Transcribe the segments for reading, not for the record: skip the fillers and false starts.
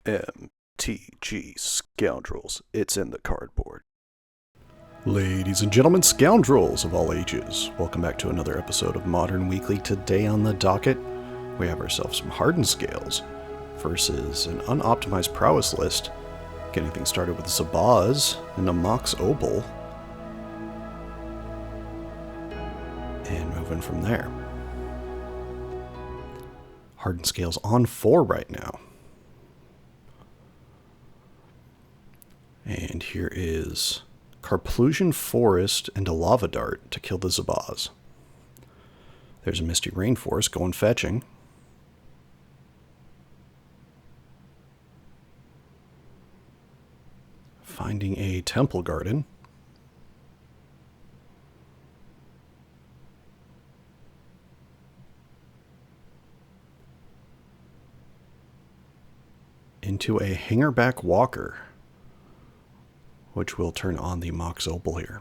MTG Scoundrels, it's in the cardboard. Ladies and gentlemen, scoundrels of all ages, welcome back to another episode of Modern Weekly. Today on the docket, we have ourselves some Hardened Scales versus an unoptimized Prowess list, getting things started with Zabaz and a Mox Opal, and moving from there. Hardened Scales on 4 right now. And here is Carplusion Forest and a Lava Dart to kill the Zabaz. There's a Misty Rainforest going fetching. Finding a Temple Garden. Into a Hangerback Walker, which will turn on the Mox Opal here.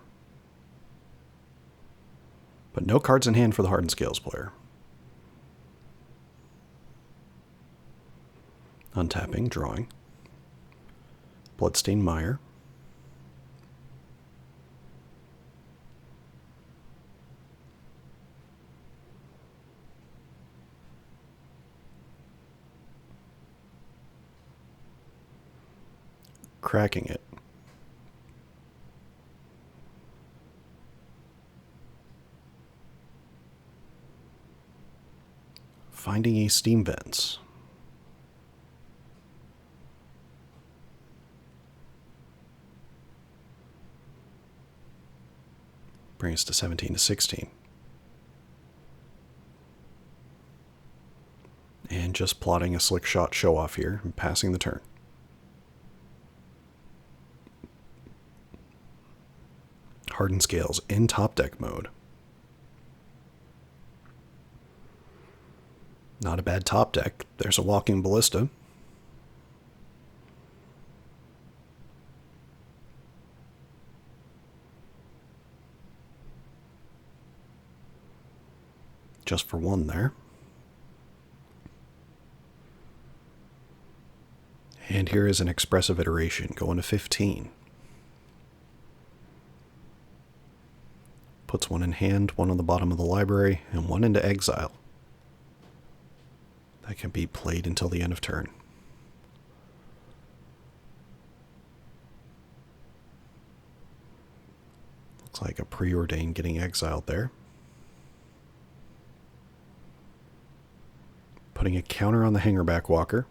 But no cards in hand for the Hardened Scales player. Untapping, drawing. Bloodstained Mire. Cracking it. Finding a Steam Vents. Brings us to 17 to 16. And just plotting a slick shot show off here and passing the turn. Hardened Scales in top deck mode. Not a bad top deck. There's a Walking Ballista. Just for one there. And here is an Expressive Iteration going to 15. Puts one in hand, one on the bottom of the library, and one into exile. That can be played until the end of turn. Looks like a Preordained getting exiled there. Putting a counter on the Hangerback Walker.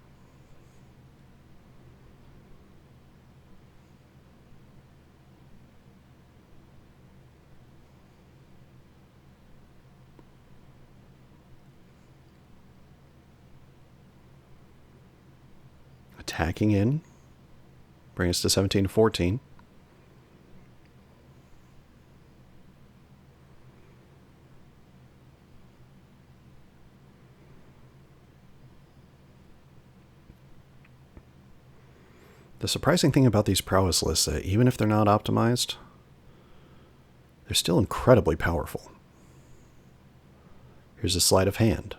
Attacking in. Bring us to 17 to 14. The surprising thing about these Prowess lists is that even if they're not optimized, they're still incredibly powerful. Here's a Sleight of Hand.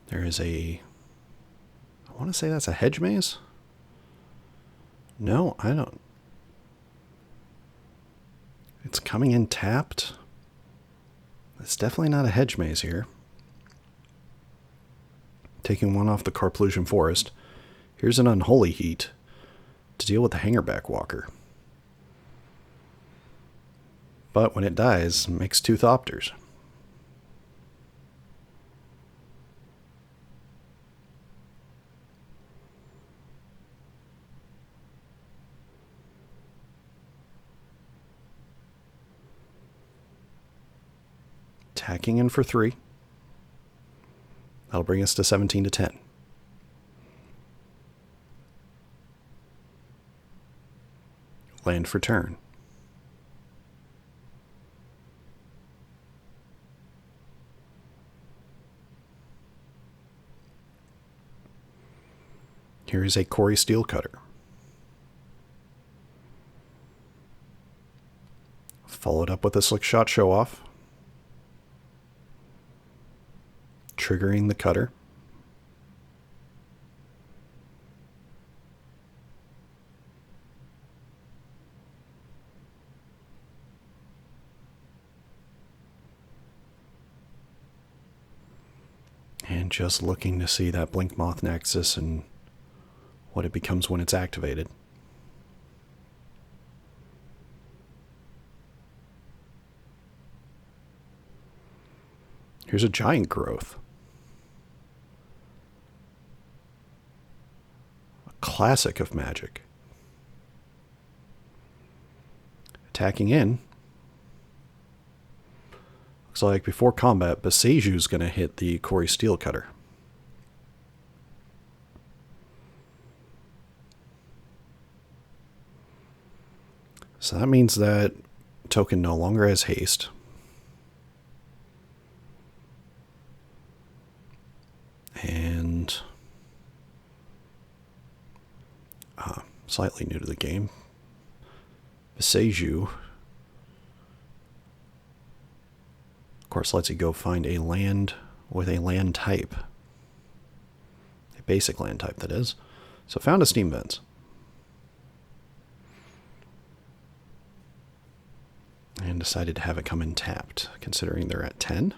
There is I want to say that's a Hedge Maze? No, I don't. It's coming in tapped. It's definitely not a Hedge Maze here. Taking one off the Carplusion Forest. Here's an Unholy Heat to deal with the Hangerback Walker. But when it dies, it makes 2 Thopters. Attacking in for 3. That'll bring us to 17 to 10. Land for turn. Here is a Quarry Steelcutter. Followed up with a Slick Shot Show Off. Triggering the cutter. And just looking to see that Blink Moth Nexus and what it becomes when it's activated. Here's a Giant Growth. A classic of Magic. Attacking in. Looks like before combat, Boseju's going to hit the Kori Steel Cutter. So that means that token no longer has haste. And slightly new to the game, Boseju, of course, lets you go find a land with a land type. A basic land type, that is. So found a Steam Vents. And decided to have it come in tapped, considering they're at 10.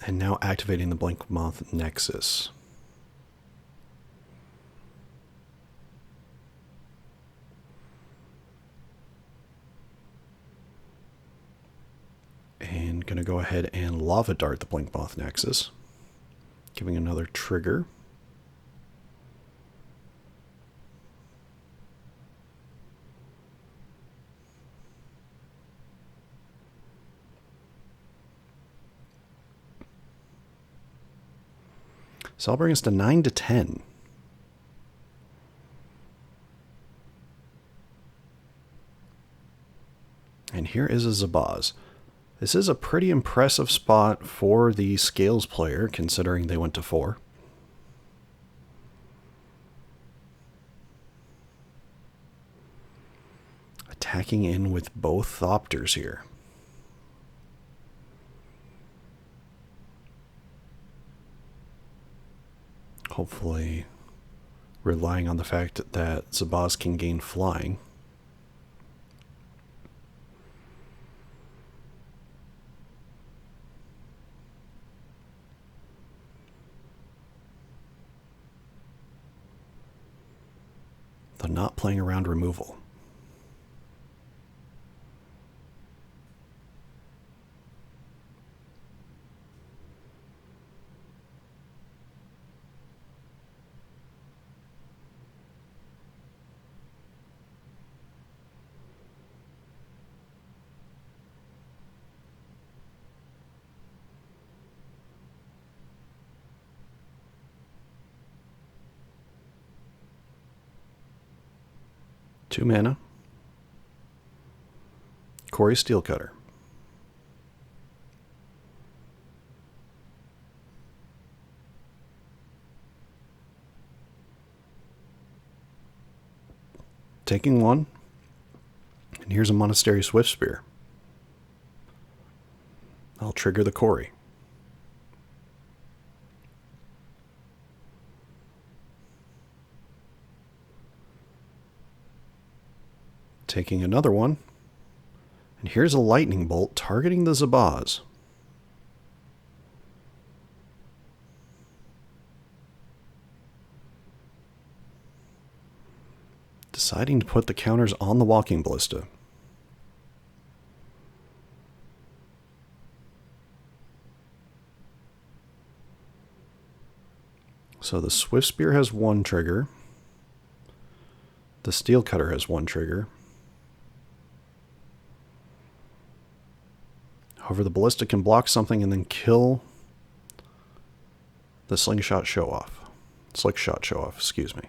And now activating the Blink Moth Nexus. And going to go ahead and Lava Dart the Blink Moth Nexus, giving another trigger. So I'll bring us to 9 to 10. And here is a Zabaz. This is a pretty impressive spot for the Scales player, considering they went to 4. Attacking in with both Thopters here. Hopefully relying on the fact that Zabaz can gain flying. Though not playing around removal. Two mana. Kori Steel Cutter. Taking one. And here's a Monastery Swift Spear. I'll trigger the Kori. Taking another one. And here's a Lightning Bolt targeting the Zabaz. Deciding to put the counters on the Walking Ballista. So the Swift Spear has one trigger. The Steel Cutter has one trigger. However, the Ballista can block something and then kill the Slingshot Show-Off. Slick Shot Show-Off, excuse me.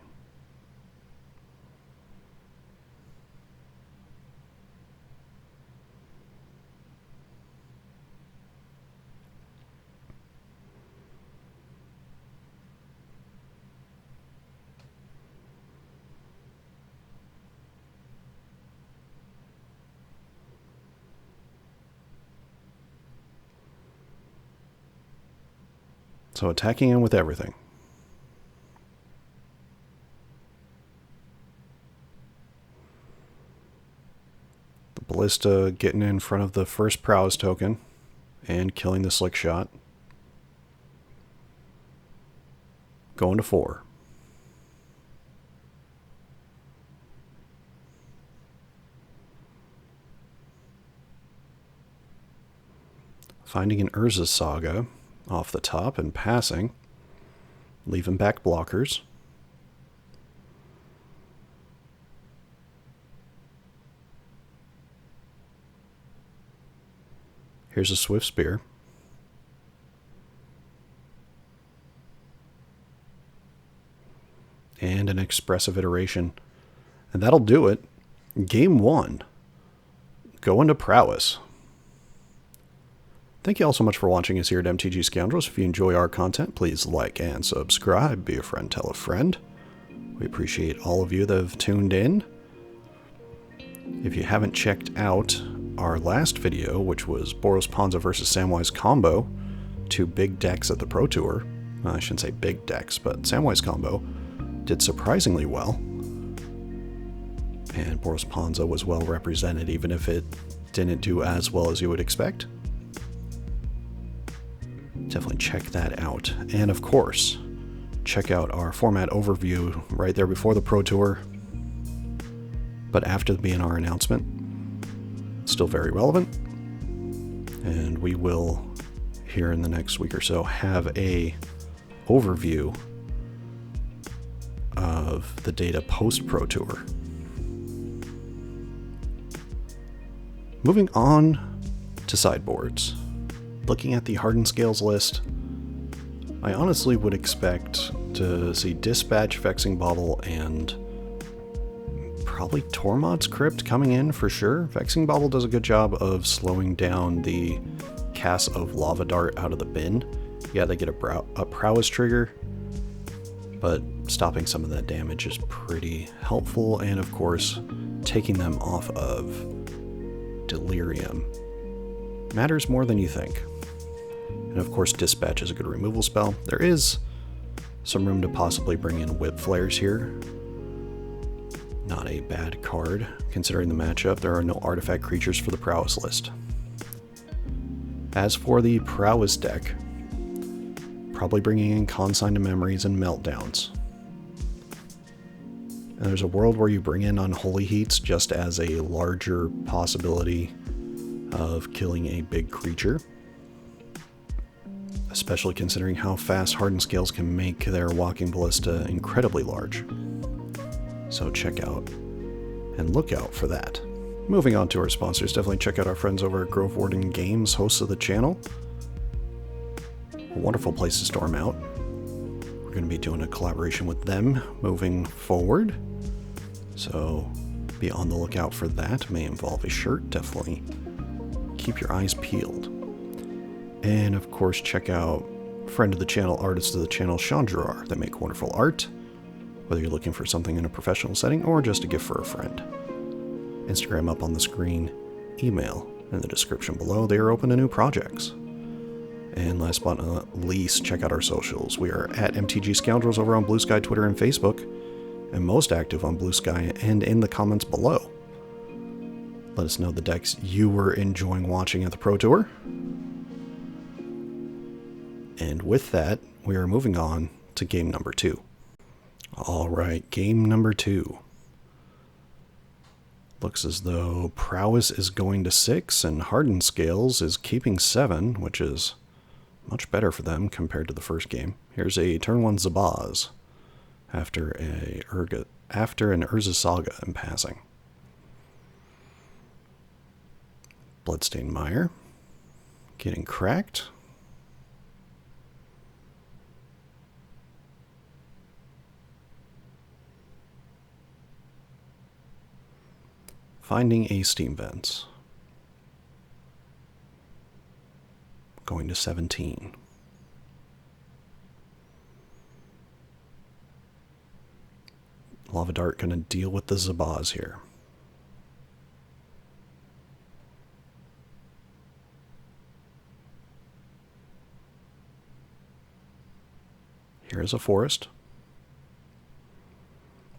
So attacking in with everything. The Ballista getting in front of the first Prowess token and killing the Slick Shot. Going to 4. Finding an Urza Saga off the top and passing. Leaving back blockers. Here's a Swift Spear. And an Expressive Iteration. And that'll do it. Game 1. Going to Prowess. Thank you all so much for watching us here at MTG Scoundrels. If you enjoy our content, please like and subscribe. Be a friend, tell a friend. We appreciate all of you that have tuned in. If you haven't checked out our last video, which was Boros Ponza versus Samwise combo, 2 big decks at the Pro Tour. Well, I shouldn't say big decks, but Samwise combo did surprisingly well. And Boros Ponza was well represented, even if it didn't do as well as you would expect. Definitely check that out. And of course, check out our format overview right there before the Pro Tour. But after the BNR announcement, still very relevant. And we will, here in the next week or so, have a overview of the data post Pro Tour. Moving on to sideboards. Looking at the Hardened Scales list, I honestly would expect to see Dispatch, Vexing Bauble, and probably Tormod's Crypt coming in for sure. Vexing Bauble does a good job of slowing down the cast of Lava Dart out of the bin. Yeah, they get a Prowess trigger, but stopping some of that damage is pretty helpful, and of course, taking them off of Delirium matters more than you think. And of course, Dispatch is a good removal spell. There is some room to possibly bring in Whip Flares here. Not a bad card, considering the matchup. There are no artifact creatures for the Prowess list. As for the Prowess deck, probably bringing in Consign to Memories and Meltdowns. And there's a world where you bring in Unholy Heats just as a larger possibility of killing a big creature. Especially considering how fast Hardened Scales can make their Walking Ballista incredibly large. So check out and look out for that. Moving on to our sponsors, definitely check out our friends over at Grove Warden Games, hosts of the channel. A wonderful place to storm out. We're going to be doing a collaboration with them moving forward. So be on the lookout for that. May involve a shirt, definitely keep your eyes peeled. And of course, check out friend of the channel, artist of the channel, Chandrar. They make wonderful art, whether you're looking for something in a professional setting or just a gift for a friend. Instagram up on the screen, email in the description below. They are open to new projects. And last but not least, check out our socials. We are at MTGScoundrels over on Blue Sky, Twitter, and Facebook, and most active on Blue Sky and in the comments below. Let us know the decks you were enjoying watching at the Pro Tour. And with that, we are moving on to game number 2. Alright, game number 2. Looks as though Prowess is going to 6 and Hardened Scales is keeping 7, which is much better for them compared to the first game. Here's a turn 1 Zabaz after an Urza Saga in passing. Bloodstained Mire getting cracked. Finding a Steam Vents. Going to 17. Lava Dart going to deal with the Zabaz here. Here's a forest.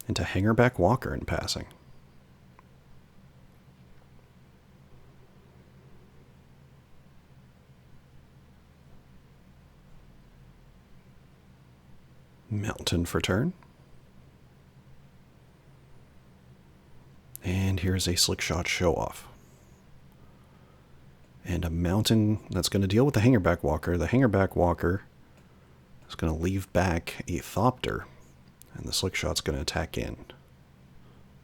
Into Hangerback Walker in passing. Mountain for turn. And here's a Slickshot Show-Off. And a mountain that's going to deal with the Hangerback Walker. The Hangerback Walker is going to leave back a Thopter. And the Slickshot's going to attack in.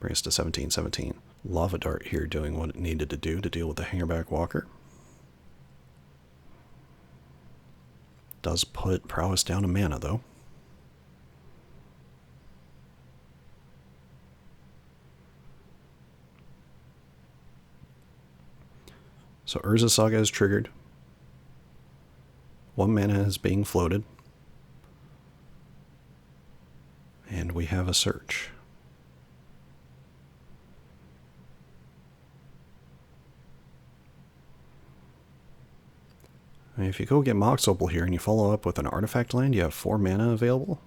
Bring us to 17-17. Lava Dart here doing what it needed to do to deal with the Hangerback Walker. Does put Prowess down to mana, though. So Urza Saga is triggered. 1 mana is being floated. And we have a search. And if you go get Mox Opal here and you follow up with an artifact land, you have 4 mana available.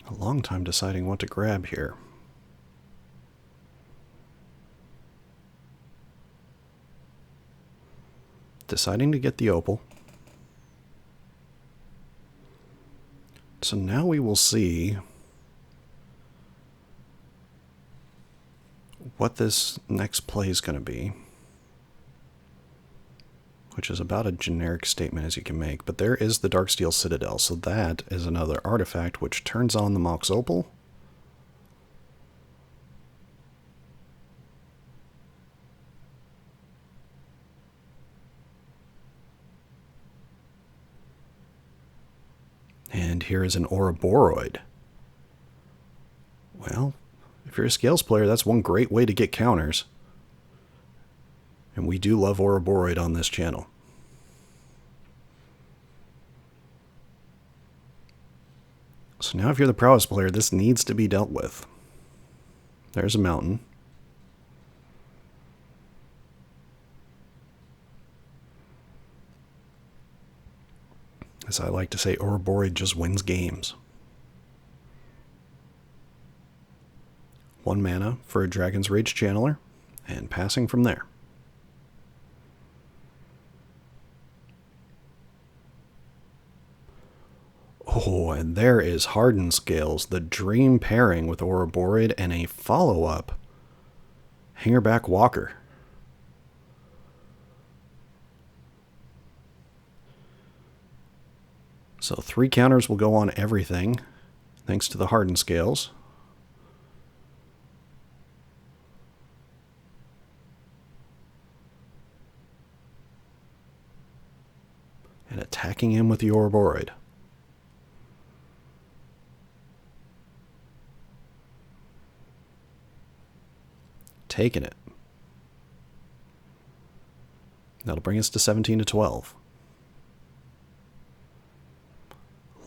A long time deciding what to grab here. Deciding to get the Opal. So now we will see what this next play is going to be, which is about a generic statement as you can make, but there is the Darksteel Citadel, so that is another artifact which turns on the Mox Opal. And here is an Ouroboros. Well, if you're a Scales player, that's one great way to get counters. And we do love Ouroboros on this channel. So now if you're the Prowess player, this needs to be dealt with. There's a mountain. As I like to say, Ouroboros just wins games. 1 mana for a Dragon's Rage Channeler, and passing from there. Oh, and there is Hardened Scales, the dream pairing with Ouroboros and a follow-up Hangerback Walker. So 3 counters will go on everything, thanks to the Hardened Scales. And attacking him with the Ouroboros. Taking it. That'll bring us to 17-12.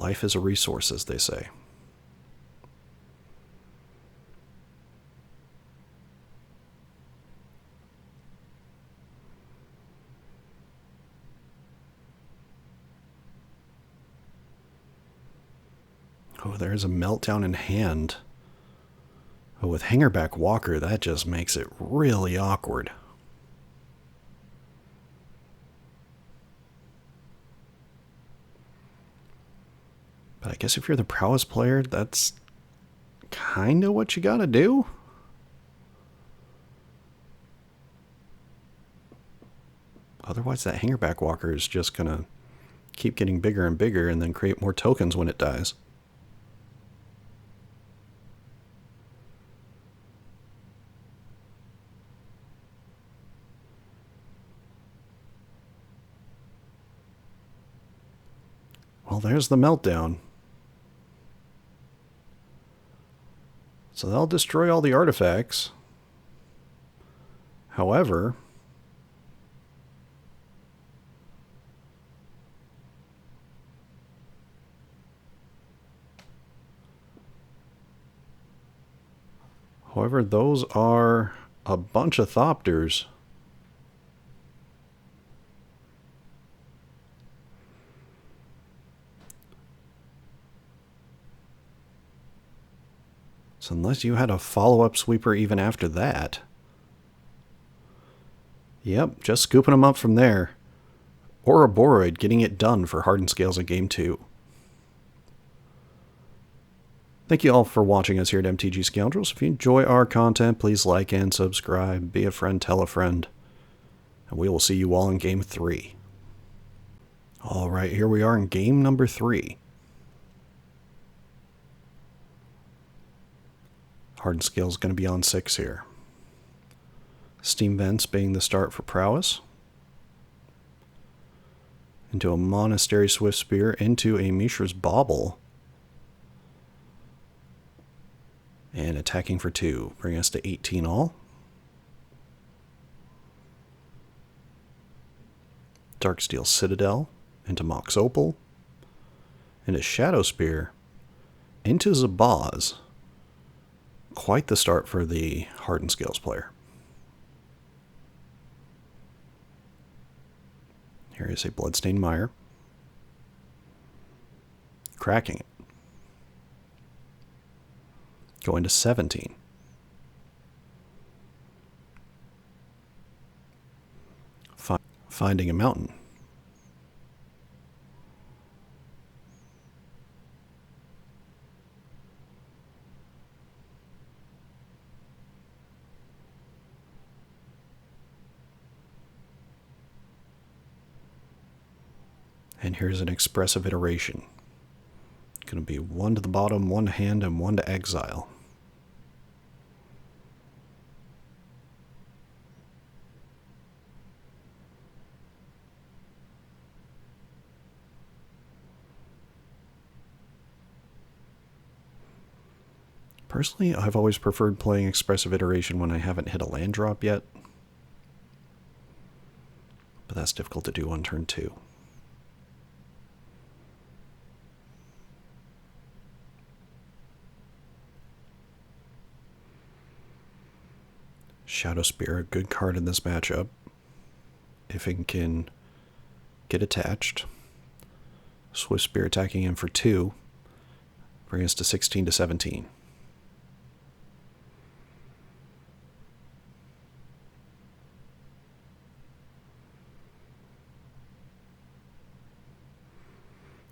Life is a resource, as they say. Oh, there's a Meltdown in hand. Oh, with Hangerback Walker, that just makes it really awkward. But I guess if you're the Prowess player, that's kind of what you gotta do. Otherwise, that Hangerback Walker is just gonna keep getting bigger and bigger and then create more tokens when it dies. Well, there's the Meltdown. So they'll destroy all the artifacts. However, those are a bunch of Thopters So unless you had a follow-up sweeper even after that... Yep, just scooping them up from there. Or a Boroid getting it done for Hardened Scales in Game 2. Thank you all for watching us here at MTG Scoundrels. If you enjoy our content, please like and subscribe. Be a friend, tell a friend. And we will see you all in Game 3. Alright, here we are in Game number 3. Hardened Scales is going to be on 6 here. Steam Vents being the start for Prowess. Into a Monastery Swift Spear, into a Mishra's Bauble. And attacking for 2, bringing us to 18 all. Darksteel Citadel, into Mox Opal. Into Shadow Spear, into Zabaz. Quite the start for the Hardened Scales player. Here is a Bloodstained Mire. Cracking it. Going to 17. Finding a Mountain. And here's an expressive iteration. Going to be 1 to the bottom, 1 to hand, and 1 to exile. Personally, I've always preferred playing expressive iteration when I haven't hit a land drop yet. But that's difficult to do on turn 2. Shadow Spear, a good card in this matchup. If it can get attached. Swift Spear attacking in for 2. Bring us to 16 to 17.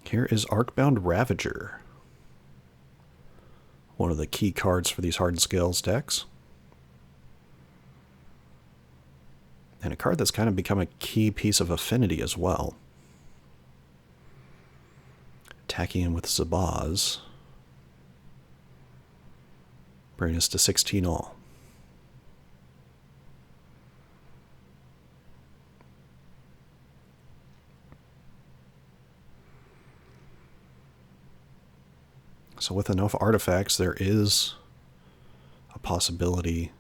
Here is Arcbound Ravager. One of the key cards for these Hardened Scales decks. And a card that's kind of become a key piece of Affinity as well. Attacking in with Zabaz. Bringing us to 16 all. So with enough artifacts, there is a possibility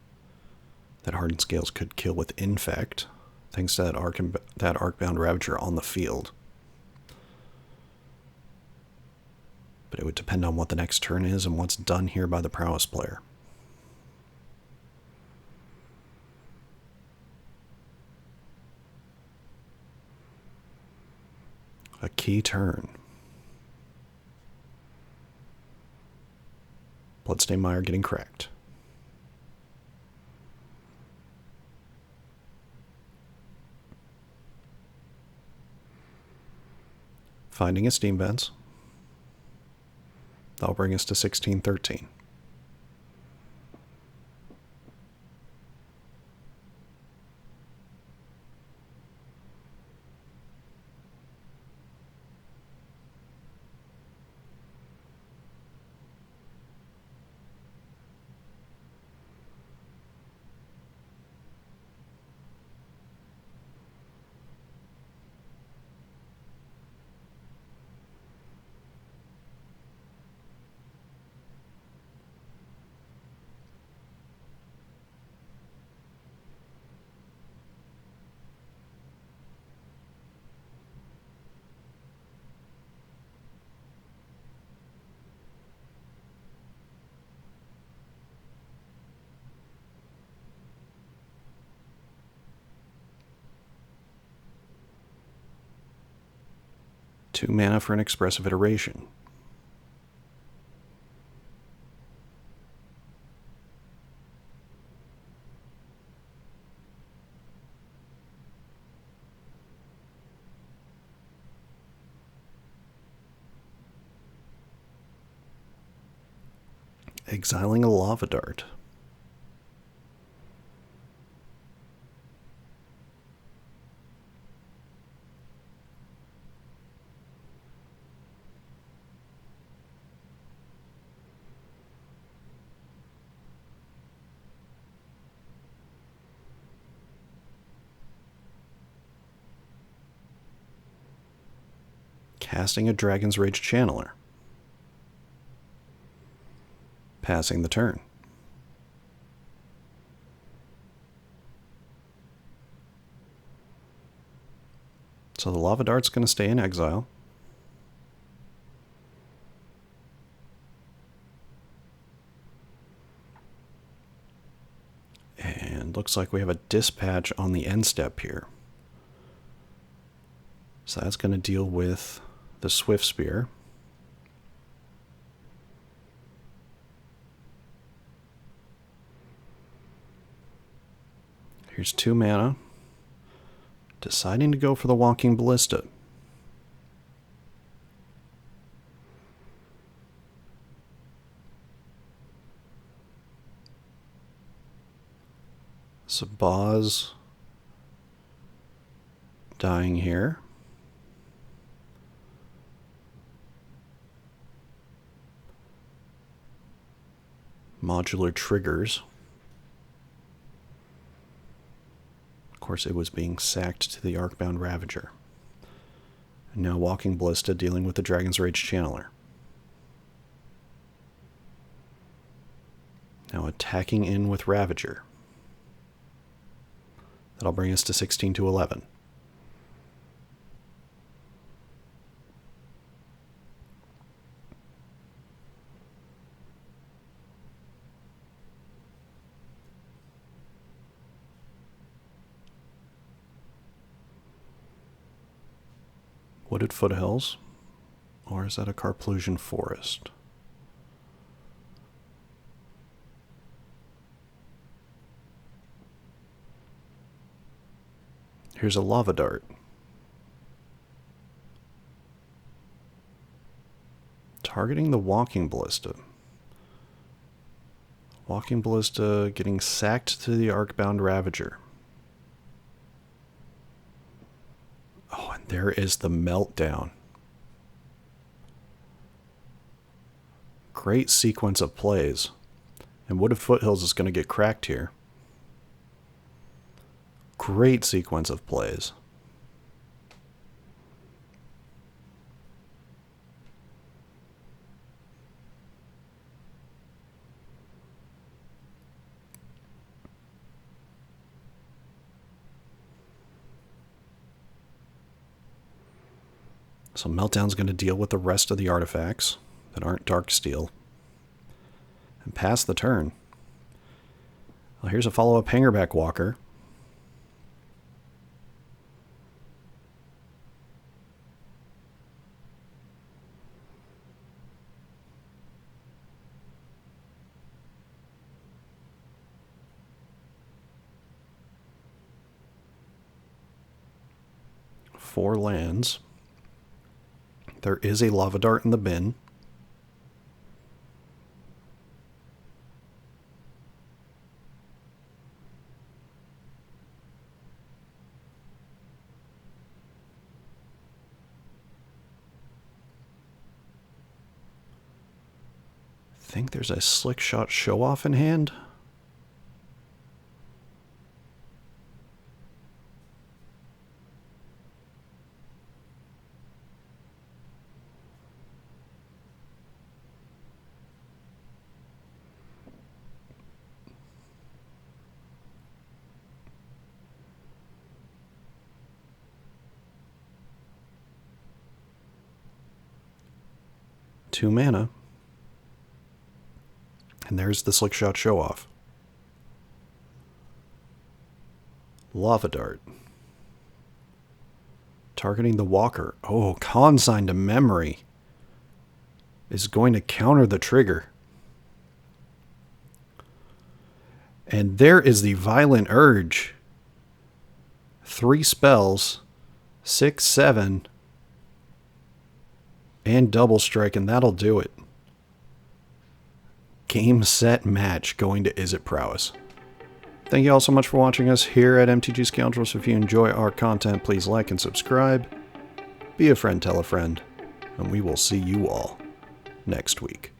that Hardened Scales could kill with Infect, thanks to that Arcbound Ravager on the field. But it would depend on what the next turn is and what's done here by the Prowess player. A key turn. Bloodstained Mire getting cracked. Finding a Steam Vents. That'll bring us to 16-13. Two mana for an expressive iteration. Exiling a Lava Dart. Casting a Dragon's Rage Channeler. Passing the turn. So the Lava Dart's going to stay in exile. And looks like we have a Dispatch on the end step here. So that's going to deal with the Swift Spear. Here's 2 mana. Deciding to go for the Walking Ballista. Sabaz dying here. Modular triggers. Of course, it was being sacked to the Arcbound Ravager. And now Walking Ballista dealing with the Dragon's Rage Channeler. Now attacking in with Ravager. That'll bring us to 16 to 11. Wooded Foothills, or is that a Carplusian Forest? Here's a Lava Dart. Targeting the Walking Ballista. Walking Ballista getting sacked to the Arcbound Ravager. Oh, and there is the Meltdown. Great sequence of plays. And Wooded Foothills is going to get cracked here. Great sequence of plays. So Meltdown's going to deal with the rest of the artifacts that aren't Darksteel. And pass the turn. Well, here's a follow-up Hangerback Walker. Four lands. There is a Lava Dart in the bin. I think there's a Slick Shot Show-Off in hand. Two mana. And there's the Slick Shot Show-Off. Lava Dart. Targeting the Walker. Oh, Consign to Memory is going to counter the trigger. And there is the Violent Urge. 3 spells, 6, 7, and double strike, and that'll do it. game, set, match going to Izzet Prowess. Thank you all so much for watching us here at MTG Scoundrels. If you enjoy our content, please like and subscribe. Be a friend, tell a friend, and we will see you all next week.